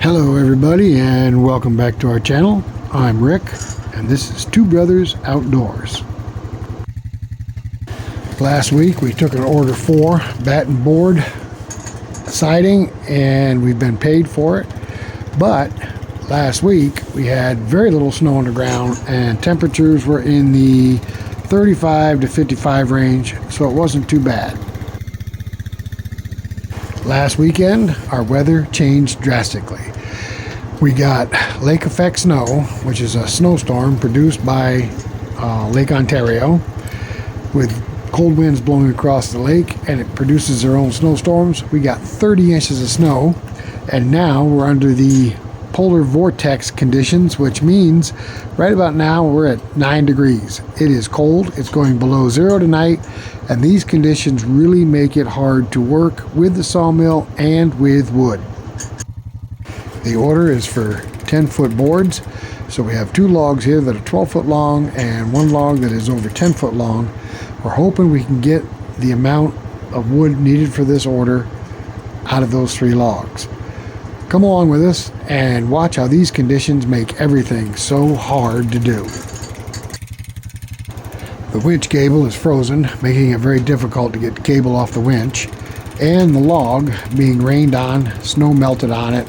Hello everybody and welcome back to our channel. I'm Rick and this is Two Brothers Outdoors. Last week we took an order for batten board siding and we've been paid for it, but last week we had very little snow on the ground and temperatures were in the 35 to 55 range, so it wasn't too bad. Last weekend our weather changed drastically. We got lake effect snow, which is a snowstorm produced by Lake Ontario with cold winds blowing across the lake, and it produces their own snowstorms. We got 30 inches of snow, and now we're under the polar vortex conditions, which means right about now we're at 9 degrees. It is cold. It's going below zero tonight, and these conditions really make it hard to work with the sawmill and with wood. The order is for 10-foot boards, so we have two logs here that are 12-foot long and one log that is over 10-foot long. We're hoping we can get the amount of wood needed for this order out of those three logs. Come along with us and watch how these conditions make everything so hard to do. The winch cable is frozen, making it very difficult to get the cable off the winch, and the log being rained on, snow melted on it,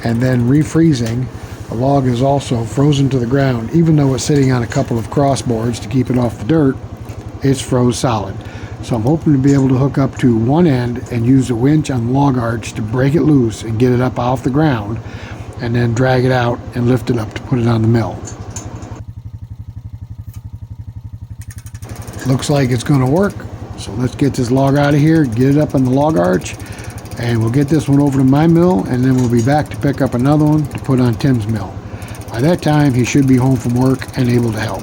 and then refreezing. The log is also frozen to the ground. Even though it's sitting on a couple of crossboards to keep it off the dirt, it's froze solid. So I'm hoping to be able to hook up to one end and use a winch on the log arch to break it loose and get it up off the ground, and then drag it out and lift it up to put it on the mill. Looks like it's going to work, so let's get this log out of here, get it up on the log arch, and we'll get this one over to my mill, and then we'll be back to pick up another one to put on Tim's mill. By that time he should be home from work and able to help.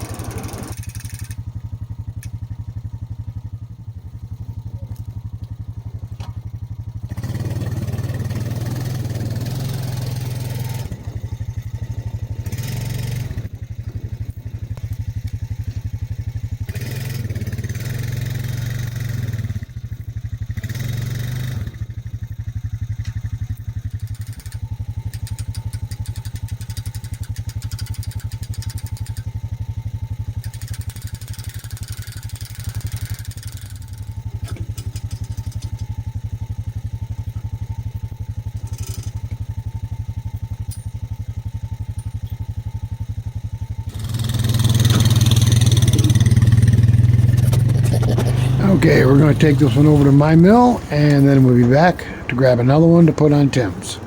Okay, we're going to take this one over to my mill, and then we'll be back to grab another one to put on Tim's.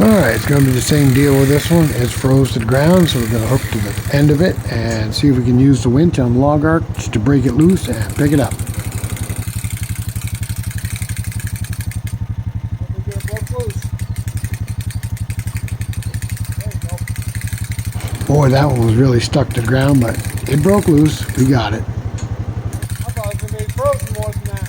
Alright, it's going to be the same deal with this one. It's froze to the ground, so we're going to hook to the end of it and see if we can use the winch on the log arch to break it loose and pick it up. Boy, that one was really stuck to the ground, but it broke loose. We got it. I thought it was going to be frozen more than that.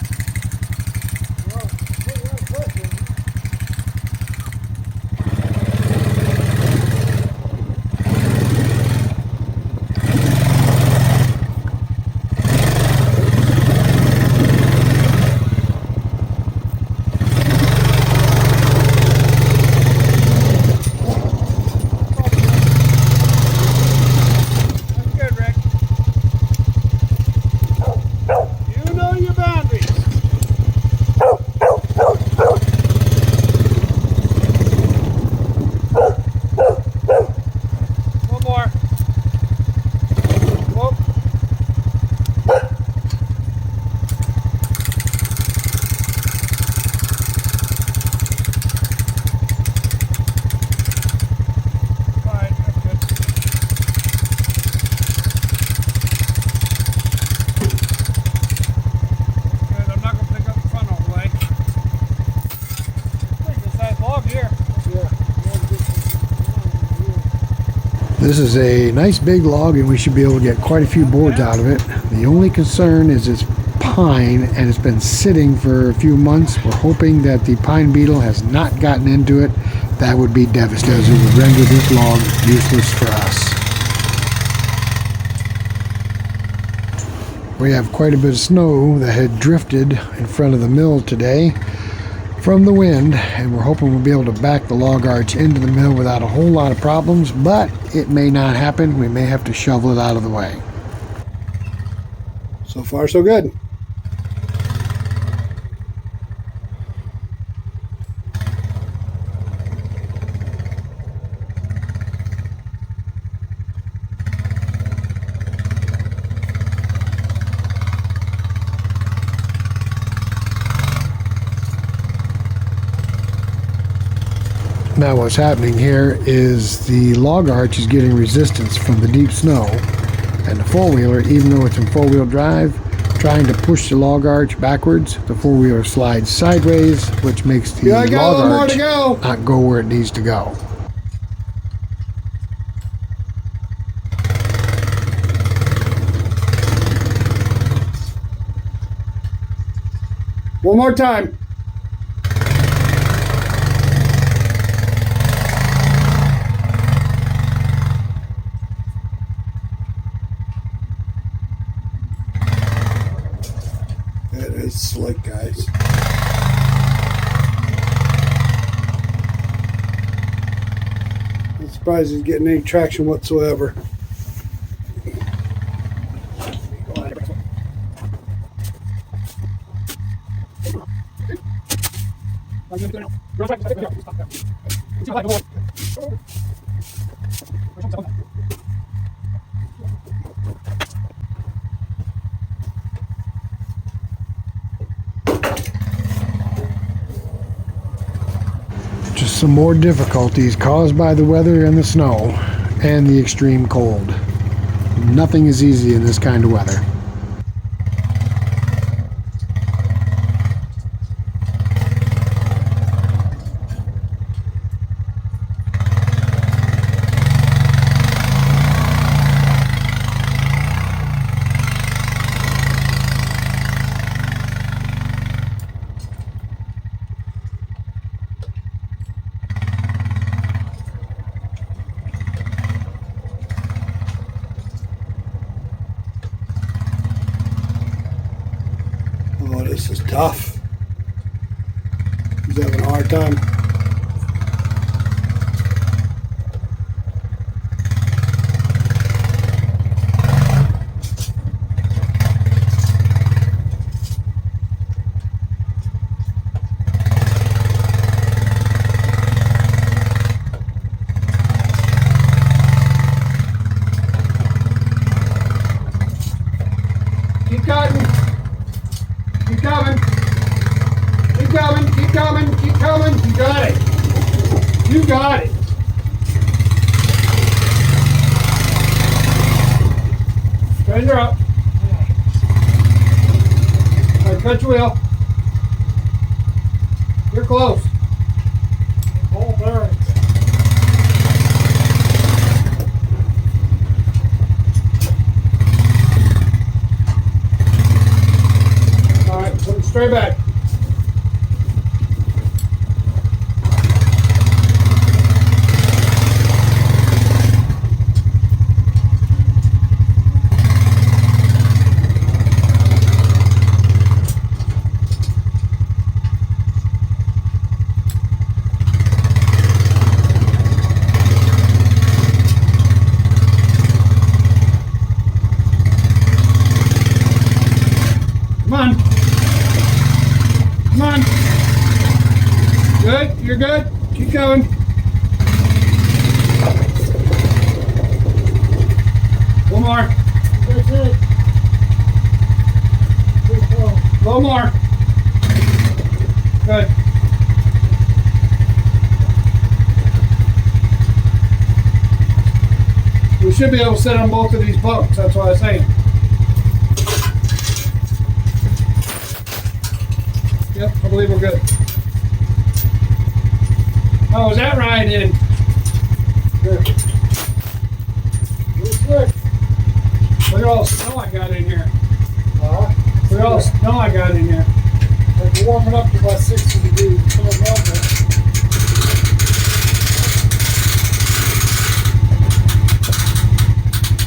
This is a nice big log and we should be able to get quite a few boards out of it. The only concern is it's pine and it's been sitting for a few months. We're hoping that the pine beetle has not gotten into it. That would be devastating. It would render this log useless for us. We have quite a bit of snow that had drifted in front of the mill today from the wind, and we're hoping we'll be able to back the log arch into the mill without a whole lot of problems, but it may not happen. We may have to shovel it out of the way. So far, so good. Now what's happening here is the log arch is getting resistance from the deep snow, and the four-wheeler, even though it's in four-wheel drive, trying to push the log arch backwards, the four-wheeler slides sideways, which makes the log arch not go where it needs to go. One more time. That is slick, guys. I'm surprised he's getting any traction whatsoever. Just some more difficulties caused by the weather and the snow and the extreme cold. Nothing is easy in this kind of weather. Oh, this is tough. He's having a hard time. Keep cutting. Keep coming. Keep coming. Keep coming. Keep coming. You got it. You got it. Straighten her up. All right, cut your wheel. You're close. Ball bearings. All right, put it straight back. Come on. Come on. Good. You're good. Keep going. One more. That's it. A little more. Good. We should be able to sit on both of these bunks. That's what I was saying. Yep, I believe we're good. How was that ride in? Good. all snow I got in here. Huh? Look at all snow I got in here. It's warming up to about 60 degrees. It's still melting.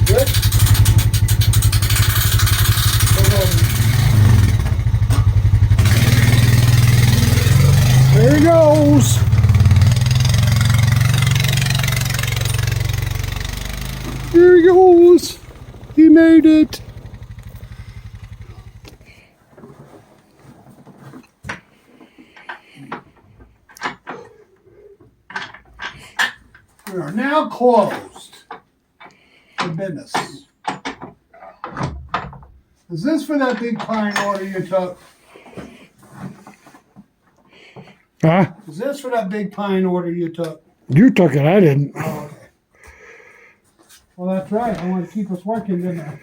Good? There he goes. There he goes. He made it. We are now closed for business. Is this for that big pine order you took? Huh? Is this for that big pine order you took? You took it, I didn't. Oh, okay. Well, that's right. I want to keep us working, didn't I?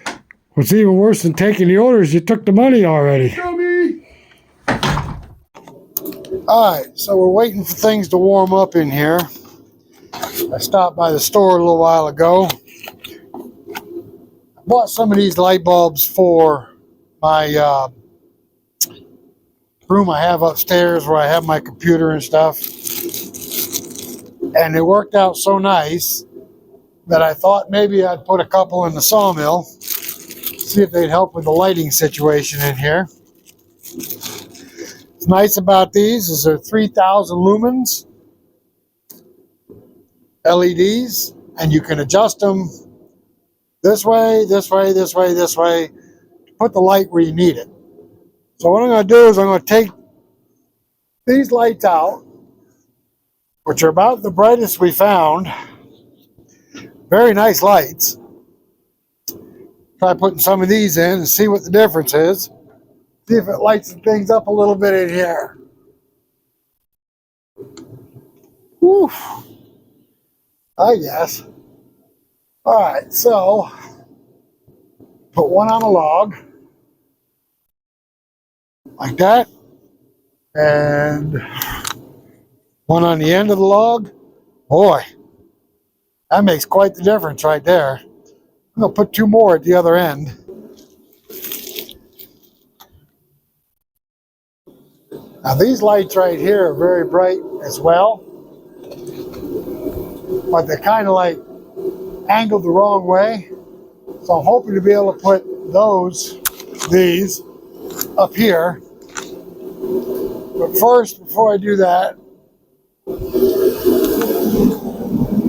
What's even worse than taking the orders, you took the money already. Show me. All right, so we're waiting for things to warm up in here. I stopped by the store a little while ago. I bought some of these light bulbs for my room I have upstairs where I have my computer and stuff. And it worked out so nice that I thought maybe I'd put a couple in the sawmill, see if they'd help with the lighting situation in here. What's nice about these is they're 3,000 lumens LEDs, and you can adjust them this way, this way, this way, this way, to put the light where you need it. So what I'm going to do is I'm going to take these lights out, which are about the brightest we found. Very nice lights. Try putting some of these in and see what the difference is. See if it lights things up a little bit in here. Whew. I guess. All right, so put one on a log like that, and one on the end of the log. Boy, that makes quite the difference right there. I'm gonna put two more at the other end. Now these lights right here are very bright as well, but they're kind of like angled the wrong way. So I'm hoping to be able to put these up here. But first, before I do that,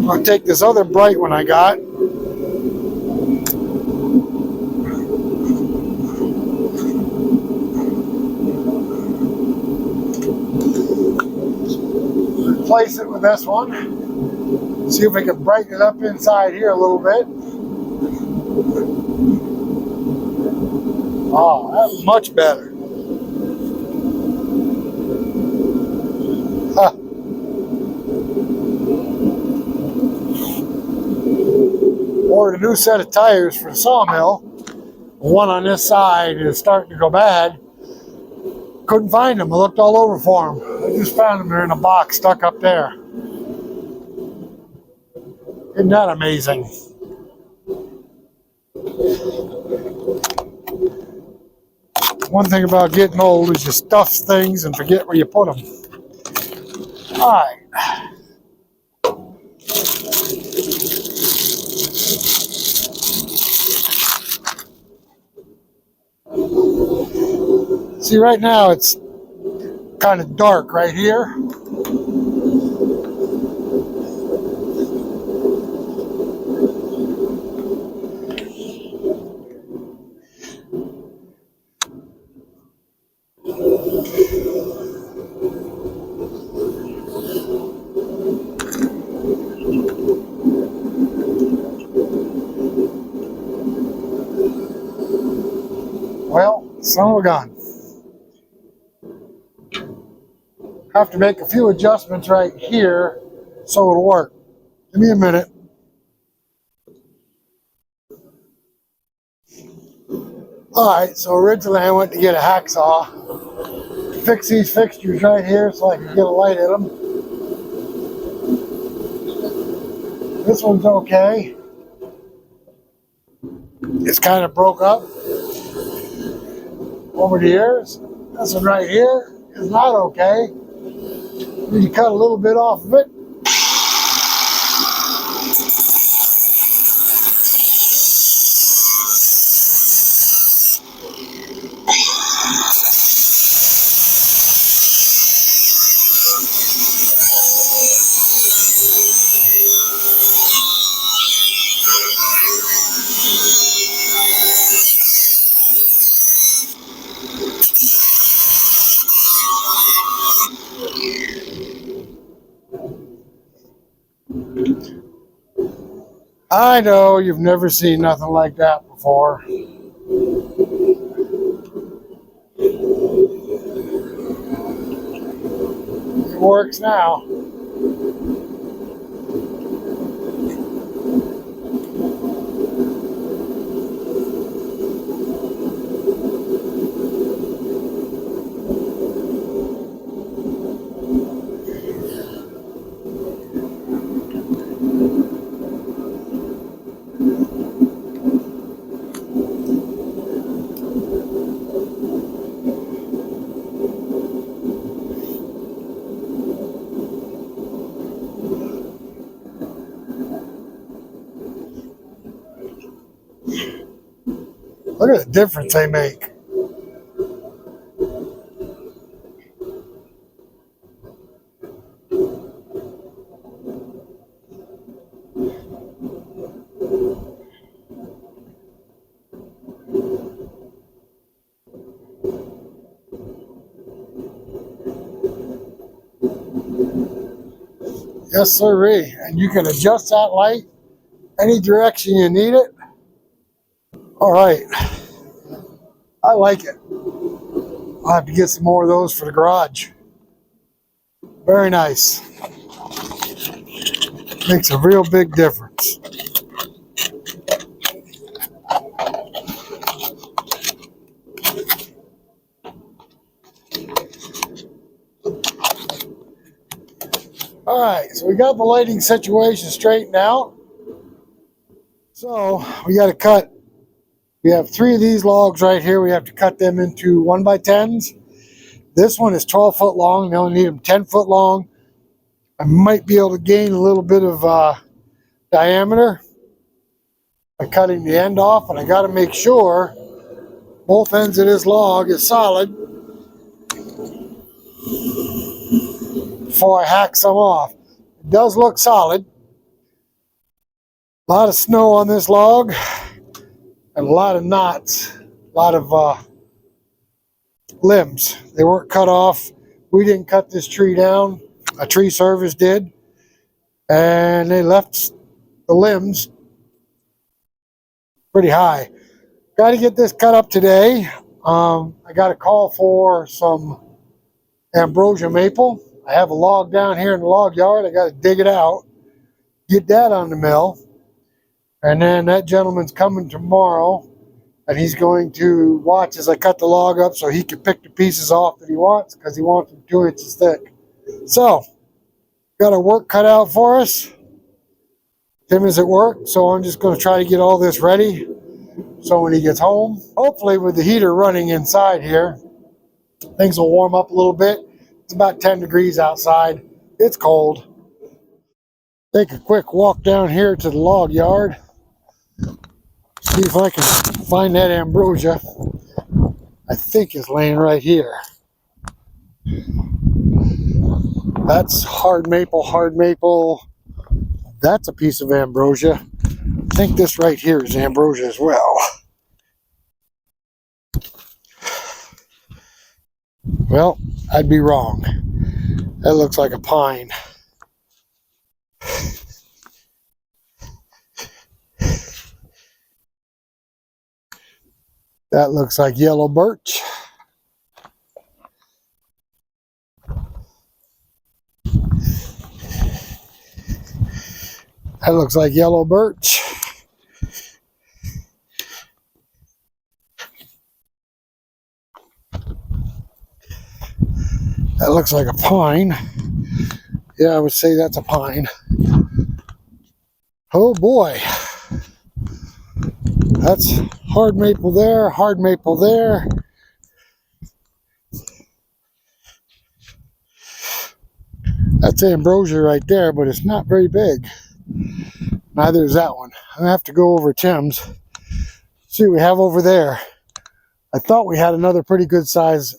I'll take this other bright one I got. Replace it with this one. See if we can brighten it up inside here a little bit. Oh, that's much better. Huh. Ordered a new set of tires for the sawmill. One on this side is starting to go bad. Couldn't find them. I looked all over for them. I just found them. They're in a box stuck up there. Isn't that amazing? One thing about getting old is you stuff things and forget where you put them. All right. See, right now it's kind of dark right here. Well, son of a gun. Have to make a few adjustments right here so it'll work. Give me a minute. Alright, so originally I went to get a hacksaw to fix these fixtures right here so I can get a light at them. This one's okay. It's kind of broke up over the years. This one right here is not okay. Need to cut a little bit off of it. I know you've never seen nothing like that before. It works now. Look at the difference they make. Yes, sirree. And you can adjust that light any direction you need it. All right. I like it. I'll have to get some more of those for the garage. Very nice. Makes a real big difference. All right, so we got the lighting situation straightened out. So we got to cut. We have 3 of these logs right here. We have to cut them into 1x10s. This one is 12 foot long. They only need them 10 foot long. I might be able to gain a little bit of diameter by cutting the end off, but I got to make sure both ends of this log is solid before I hack some off. It does look solid. A lot of snow on this log and a lot of knots, a lot of limbs. They weren't cut off. We didn't cut this tree down. A tree service did, and they left the limbs pretty high. Got to get this cut up today. I got a call for some ambrosia maple. I have a log down here in the log yard. I got to dig it out, get that on the mill, and then that gentleman's coming tomorrow, and he's going to watch as I cut the log up so he can pick the pieces off that he wants, because he wants them 2 inches thick. So, got our work cut out for us. Tim is at work, so I'm just going to try to get all this ready so when he gets home, hopefully with the heater running inside here, things will warm up a little bit. It's about 10 degrees outside. It's cold. Take a quick walk down here to the log yard. See if I can find that ambrosia. I think it's laying right here. That's hard maple. That's a piece of ambrosia. I think this right here is ambrosia as well. Well, I'd be wrong. That looks like a pine. That looks like yellow birch. That looks like yellow birch. That looks like a pine. Yeah, I would say that's a pine. Oh boy. That's hard maple there, hard maple there. That's ambrosia right there, but it's not very big. Neither is that one. I'm gonna have to go over Tim's. See what we have over there. I thought we had another pretty good size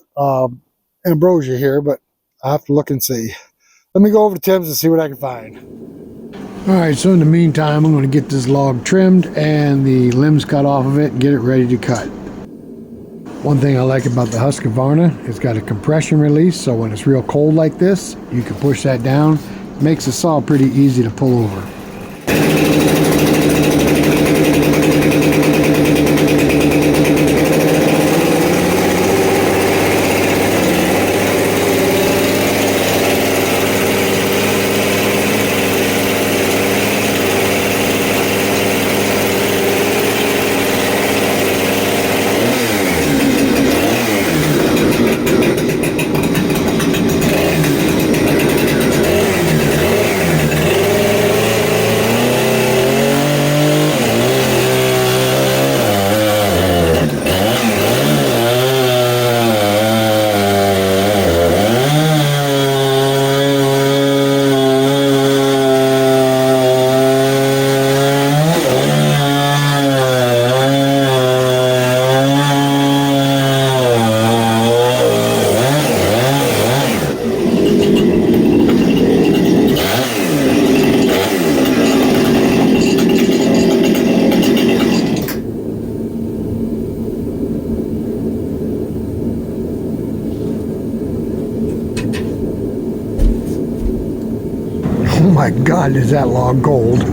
ambrosia here, but I'll have to look and see. Let me go over to Tim's and see what I can find. All right, so in the meantime, I'm going to get this log trimmed and the limbs cut off of it and get it ready to cut. One thing I like about the Husqvarna, it's got a compression release, so when it's real cold like this, you can push that down. It makes the saw pretty easy to pull over. Oh my God, is that log gold?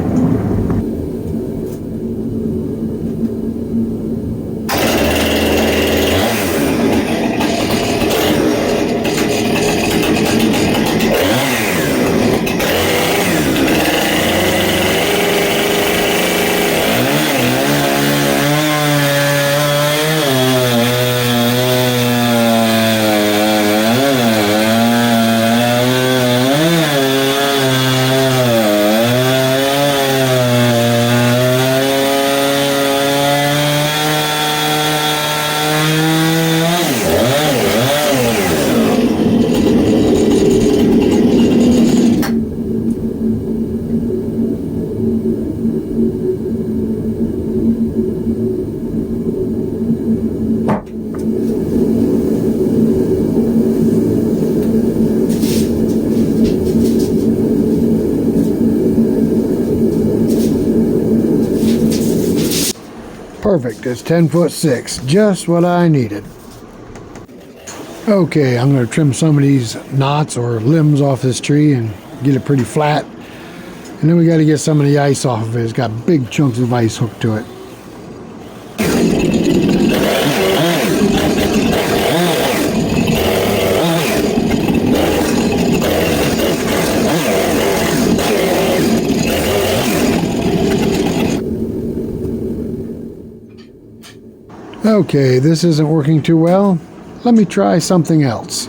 Perfect, it's 10'6", just what I needed. Okay, I'm going to trim some of these knots or limbs off this tree and get it pretty flat. And then we got to get some of the ice off of it. It's got big chunks of ice hooked to it. Okay, this isn't working too well. Let me try something else.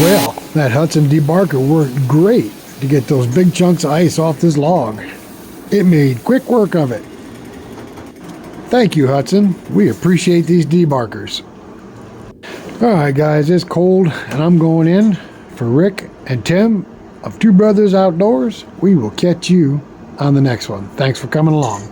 Well, that Hud-son debarker worked great to get those big chunks of ice off this log. It made quick work of it. Thank you, Hud-son. We appreciate these debarkers. Alright guys, it's cold and I'm going in. For Rick and Tim of Two Brothers Outdoors, we will catch you on the next one. Thanks for coming along.